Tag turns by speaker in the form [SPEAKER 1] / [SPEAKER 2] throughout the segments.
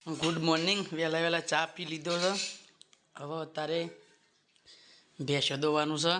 [SPEAKER 1] Good morning वहेला वहेला चा P लीधो छे। हवे अत्यारे भैंसो दोवानुं छे।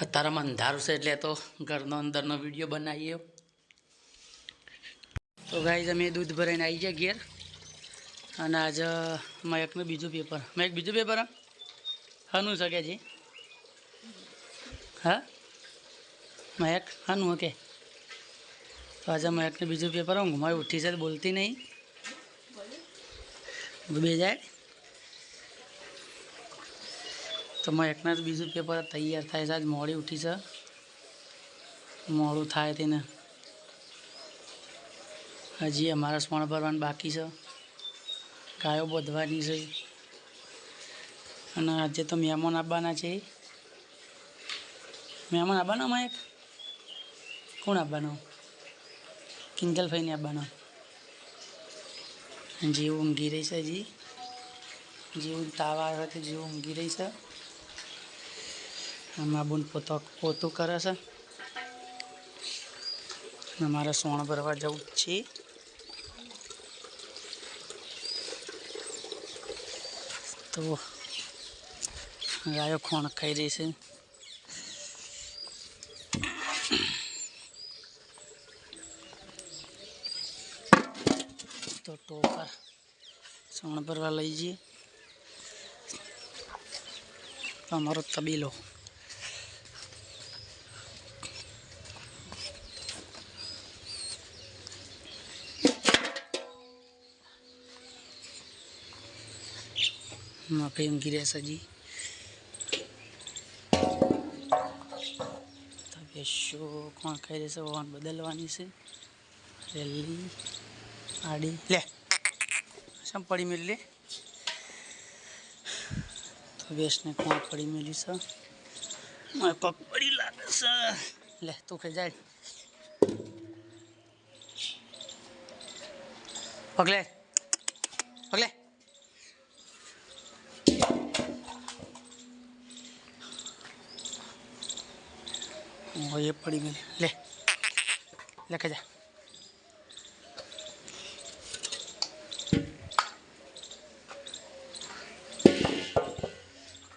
[SPEAKER 1] अत्यारामां अंधारुं छे એટલે तो घरनो अंदरनो विडियो बनावीए। तो गाइस अमे दूध भराईने आई गया घेर अने आज मयकने बीजुं पेपर। मयक बीजुं पेपर हानुं छे जी? हाँ मयक हानुं ओके। तो आज मयकने बीजुं पेपर ऊँघमां उठी छे बोलती नहीं बेजाय। तो मयकना बीजुं पेपर तैयार थाय छे। आज मोड़ी उठी छे मोड़ुं थाय तेने हजी अमारा सोण भरवानुं बाकी छे। गायो बधवानी छे अने आजे तो मेहमान आववाना छे। मेहमान आववाना मयक कोण आववानुं? किंजल भाई ने आववाना। जीव ऊँघी रही है जी। जीव ताव आव्यो तो जीव ऊँघी रही है। माँ बून पोतुं करे छे। मारे सोण भरवा जवुं छे। तो गायो खोण खाई रही है। तो टोकर सोण भरवा लई जईए। अमारो तबेलो मकई ऊँघी रहे जी। भैंसो कोण खाई रही है वहां बदलवानी से रेली आड़ी ले शम पड़ी मेली ले। तो भैंस ने कोण पड़ी मेली से मैं पग पड़ी लागे से ले तू खाई जाए पगले पगले वो ये पड़ी मेली ले लेके जा।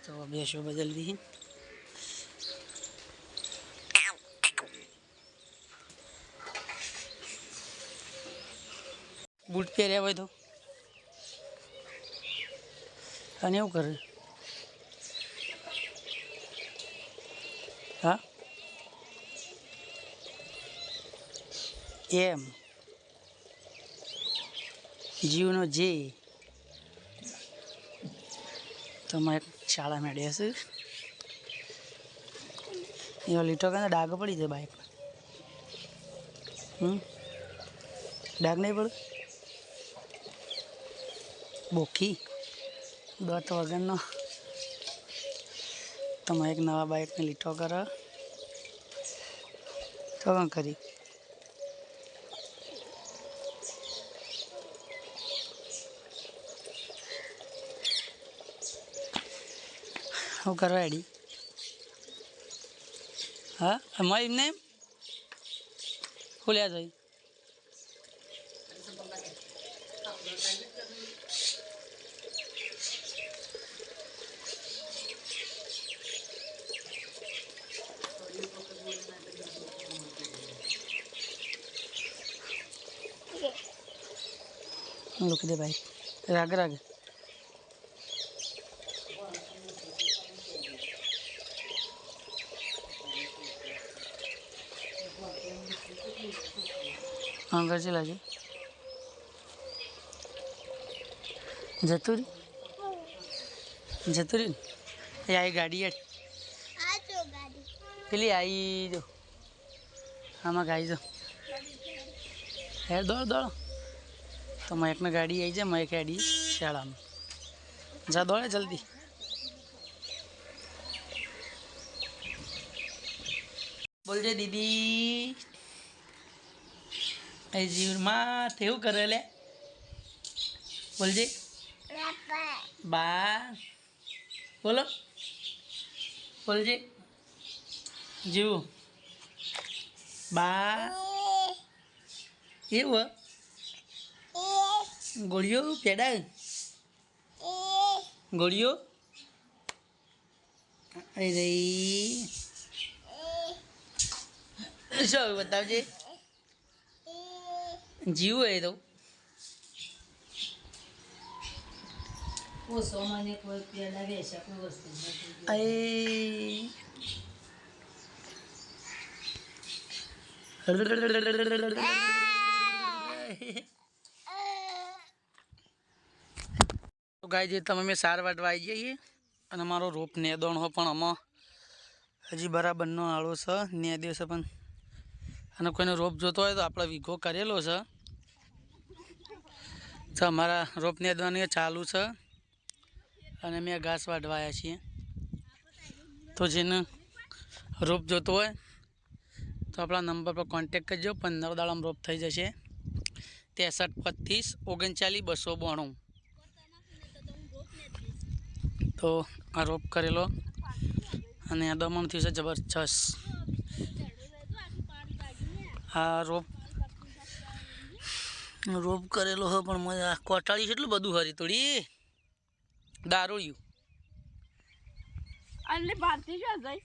[SPEAKER 1] तो भैंसो बदल दी। बूट पहर्या होय तो अने एवुं करे। हाँ एम जीवनो जे तो मैं शाळा मेळ्या छे। ये लीटो कहने डाग पड़ी जाए बाइक डाग नहीं पड़े बोखी दत वगरनो। तो मैं एक नवा बाइक ने लीटो कर तो क्या करी वो करवा एडी। हाँ मैं इमने खुलिया जाई रुक दे भाई राग राग अंदर चला जी जतुरी जतुरी ये आई गाड़ी है पेली आई जो आमा गाई जो है दौड़ दौड़। तो मयक ने गाड़ी आई जाए मयक गाड़ी शाला में जा दौड़े जल्दी। बोल जे दीदी जीवन माँ थे करे ले बोल जे बा बोलो बोल जे जीव बा ये वो ગોળીઓ પેડા ગોળીઓ અરે શું બતાવજે જીવ એ તો તો ગાય જે તમે મેં સાર વાટવા આવી જઈએ અને અમારો રોપ નેદોણ હો પણ આમાં હજી બરાબરનો આળો છે નેદ્યો છે પણ અને કોઈનો રોપ જોતો હોય તો આપણે વીઘો કરેલો છે તો અમારા રોપ નેદવાની ચાલુ છે અને મેં ઘાસ વાટવા આવ્યા છીએ તો જેને રોપ જોતો હોય તો આપણા નંબર પર કોન્ટેક કરજો 15 દાડામાં રોપ થઈ જશે 63 35 39 292 તો આ રોપ કરેલો અને દમણ થયું છે જબરજસ્ત આ રોપ કરેલો હોય પણ મજા કોટાળી છે એટલું બધું હરી થોડી દારૂળ્યું
[SPEAKER 2] એટલે ભારતી શું જાય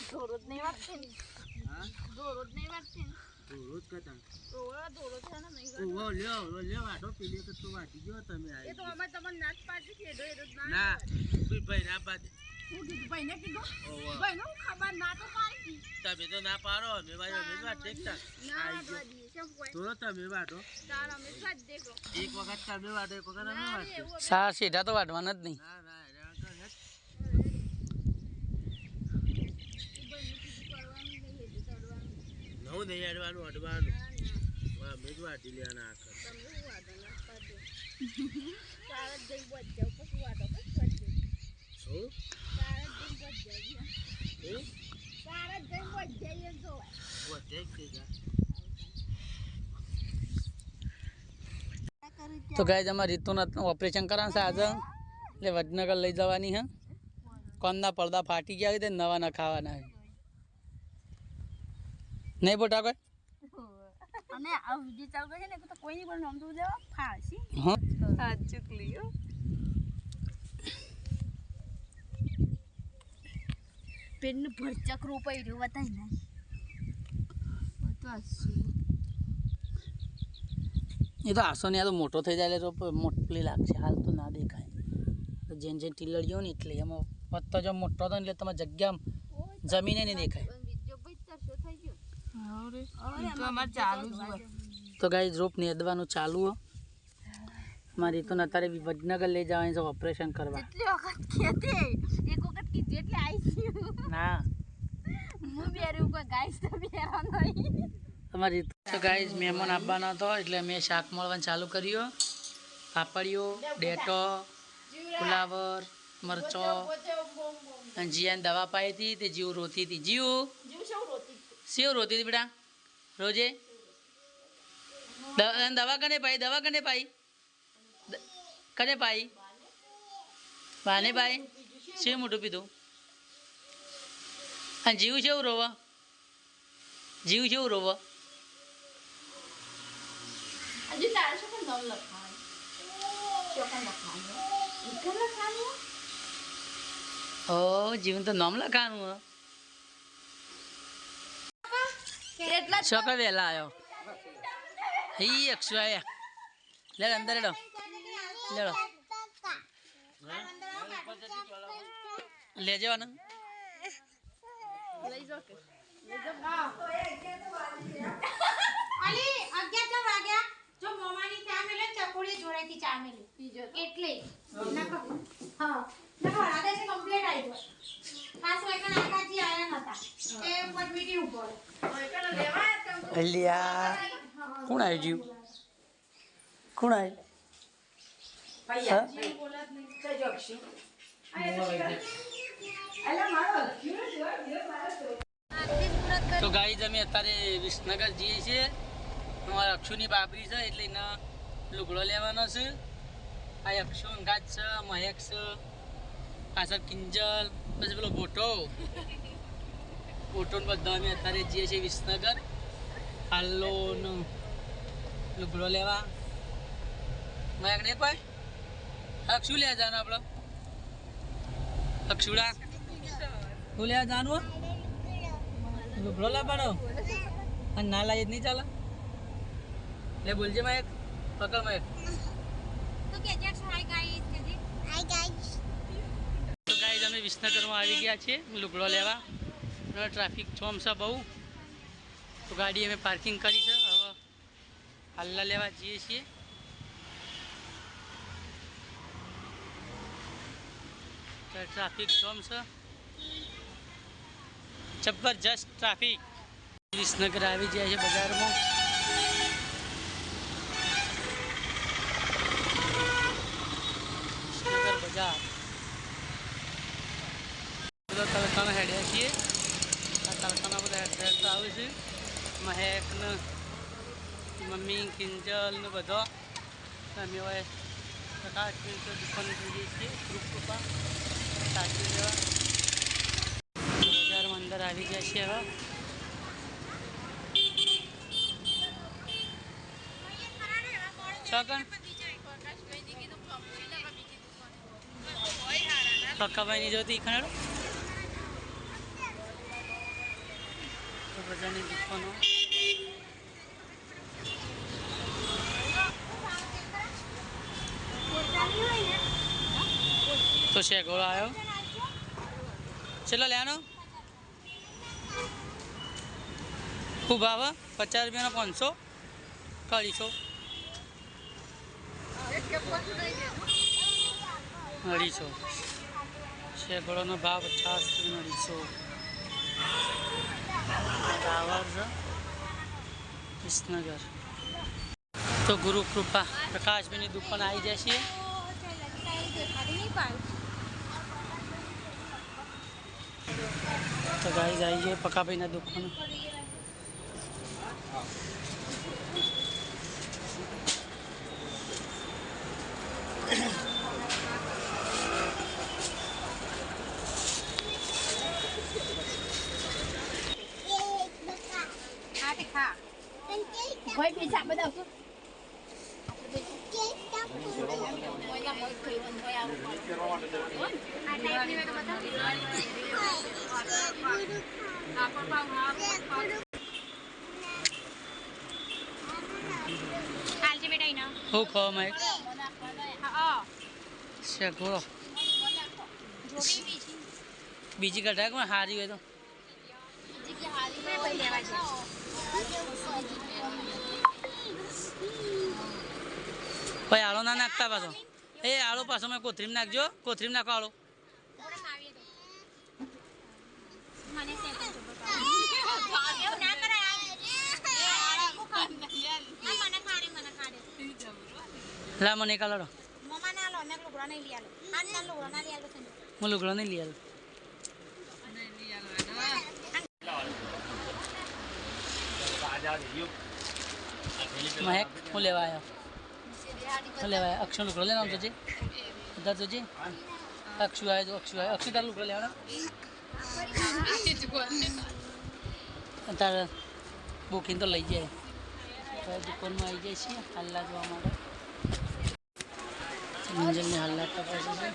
[SPEAKER 2] ધોરોજ નહીં વાગતી ધોરોજ નહીં વાગતી
[SPEAKER 3] રોજ કતા
[SPEAKER 2] ધોરો છે ને નહીં
[SPEAKER 3] ઓ લ્યો વાટો પીલે તો તું વાટી ગયો તમે
[SPEAKER 2] એ તો અમે તમને નાચ પાડી ખેડો એ રોજ
[SPEAKER 3] ના ભાઈ ના પાડે
[SPEAKER 2] હું કીધું ભાઈ ને કીધું ભાઈ નો ખબર ના તો પાડી
[SPEAKER 3] તમે તો ના પાડો અમે વાત દેખતા
[SPEAKER 2] ના દાદી શું કોઈ
[SPEAKER 3] તો તમે વાટો
[SPEAKER 2] તાર અમે સાજ દેખો
[SPEAKER 3] એક વખત તમે વાટો એક વખત અમે વાટો
[SPEAKER 1] સાર સીધા તો વાટવાના જ નહીં
[SPEAKER 3] ના નવું નહીં અડવાનું અડવાનું અમે જ વાટી લેવાના આખર
[SPEAKER 2] તાર જઈ બોજ જાવ પછી વાટો પછી
[SPEAKER 3] હું
[SPEAKER 2] તાર જઈ બોજ જઈએ જો
[SPEAKER 3] વો દેખ કે જા
[SPEAKER 1] તો ગાય અમારે રીતુના ઓપરેશન કરવાનું છે આજે એટલે વડનગર લઈ જવાની હે કોનના પડદા ફાટી ગયા હોય તો નવા ના ખાવાના હે નહીં બોટા કોઈ
[SPEAKER 2] અને આ વિડિયો ચાલુ કરે ને તો કોઈની પણ નામ તો દેવા ફાળસી
[SPEAKER 1] હા
[SPEAKER 2] સાચું લીયો પેન ભરચક રૂપાઈ રહ્યો બતાઈ ના તો
[SPEAKER 1] એ તો આસો ને આ તો મોટો થઈ જાય એટલે મોટલી લાગશે હાલ તો ના દેખાય તો જેન જેન ટીલડીઓ ને એટલે એમાં પત્તો જો મોટો હતો ને એટલે તમારી જગ્યા જમીને નહીં દેખાય
[SPEAKER 2] વિડિયો ભાઈ તરસો થઈ ગયો
[SPEAKER 3] તો અમાર ચાલુ જ
[SPEAKER 1] તો ગાય રોપ નેદવાનું ચાલુ હો મારી તો અત્યારે વડનગર લઈ જવાની છે ઓપરેશન કરવા
[SPEAKER 2] કેટલી વખત કેતે એક વખત કી જેટલી આઈસીયુ
[SPEAKER 1] ના
[SPEAKER 2] હું બેરું કોઈ ગાઈસ તો બેરા નહીં
[SPEAKER 1] તમારી તો ગાઈસ મહેમાન આવવાનો હતો એટલે મેં શાક મળવાનું ચાલુ કર્યું પાપડીઓ ડેટો ફુલાવર મરચો અને જીયાને દવા પાઈ હતી તે જીવ રોતી હતી જીવ શિવ રોતી હતી બેટા રોજે દવા કને પાઈ કને પાઈ બાને પાઈ શિવ મોટું પીધું અને જીવ છે એવું રોવા જીવ છે એવું રોવા
[SPEAKER 2] હજી તારે શું પણ નામ લખવાનું શું પણ લખવાનું ઇકન લખવાનું
[SPEAKER 1] ઓ જીવન તો નામ લખાનું હો
[SPEAKER 2] કેટલા
[SPEAKER 1] છોકરા વહેલા આવ્યો હઈ અક્ષુ આવ્યા લે અંદર લેડો લેડો લે જવાનું
[SPEAKER 2] લઈ જો કે
[SPEAKER 4] અલી 11 વાગ્યા જો મોમાની ચા મેલે ચકોડી જોડેથી ચા મેલે પીજો એટલે નકો હા નકો આદેશ કમ્પ્લીટ આવી ગયો ખાસ વેકન આકાજી આયા નતા એ પટમીટી ઉપર વેકન લેવા
[SPEAKER 1] અલ્યા કોણ આવ્યું જીવ કોણ આવ્યું
[SPEAKER 4] ભૈયા બોલત નહીં તો જોક્ષી અલા મારો
[SPEAKER 1] તો ગાઈ અમે અત્યારે વિસનગર જઈએ છીએ અમારા અક્ષુની બાબરી છે એટલે એને લુગડો લેવાનો છે આ અક્ષુ અંગાત છે મહેક છે પાછળ કિંજલ પછી પેલો ગોટો ઓટો ને બધા અમે અત્યારે જઈએ છીએ વિસનગર હાલોનો લુગડો લેવા માયક નહીં કોઈ અક્ષુ લેવા જવાનું આપણે અક્ષુડા શું લેવા જવાનું લુગડો લાવવાનો અને ના લાવીએ નહીં ચાલે લે બોલજે માયક પકડ માયક તો ગાઈઝ અમે વિસનગરમાં આવી ગયા છીએ લુગડો લેવા ટ્રાફિક જોમ છે બહુ તો ગાડી અમે પાર્કિંગ કરી છે હવે હાલના લેવા જઈએ છીએ ટ્રાફિક જોમ છે જબરજસ્ત ટ્રાફિક વિસનગર આવી જાય છે બજારમાં વિસનગર બજાર બધા તડકાના હેડ્યા છીએ આ તડકાના બધા એડ્રેસ આવે છે મહેક ને મમ્મી કિંજલ ને બધો અમે હવે પ્રકાશ દુકાન જોઈએ છીએ ગ્રુપ પપ્પા સાચી લેવા બજારમાં અંદર આવી જાય છે હવે છગન પક્કાભાઈ ની જોતી ખરેડો તો બજારની દુકાનો તો શેગોળો આવ્યો ચલો લેવાનો ખૂબ આવે 50 રૂપિયાનો 500 250 250 શેગોળોનો ભાવ 50 250 ટાવર છે વિસનગર તો ગુરુ કૃપા પ્રકાશભાઈની દુકાન આવી જાય છે તો ગાઈઝ આવી જાય પકાભાઈના દુકાન
[SPEAKER 2] ભાઈ પૈસા બધા
[SPEAKER 1] હું ખાવા માં શેગોળો બીજી કઢાય કોણ હારી હોય તો ભાઈ આળો ના નાખતા પાછો એ આળો પાછો મેં કોથરીમ નાખજો કોથરીમ નાખો આળો લા મને કાલો હું લુગડો નહીં લઈ આલો મહેક હું લેવા આવ્યો હું લેવા આવ્યો અક્ષુ લુગડો લેવાનો જોજે બધા જોજે અક્ષુ આવ્યો અક્ષુ તાર લુગડો લેવાનો તારે બુકિંગ તો લઈ જાય દુકાનમાં આવી જાય છે હાલ્લા જોવા માટે મંજલની હાલ્લા તપાસે છે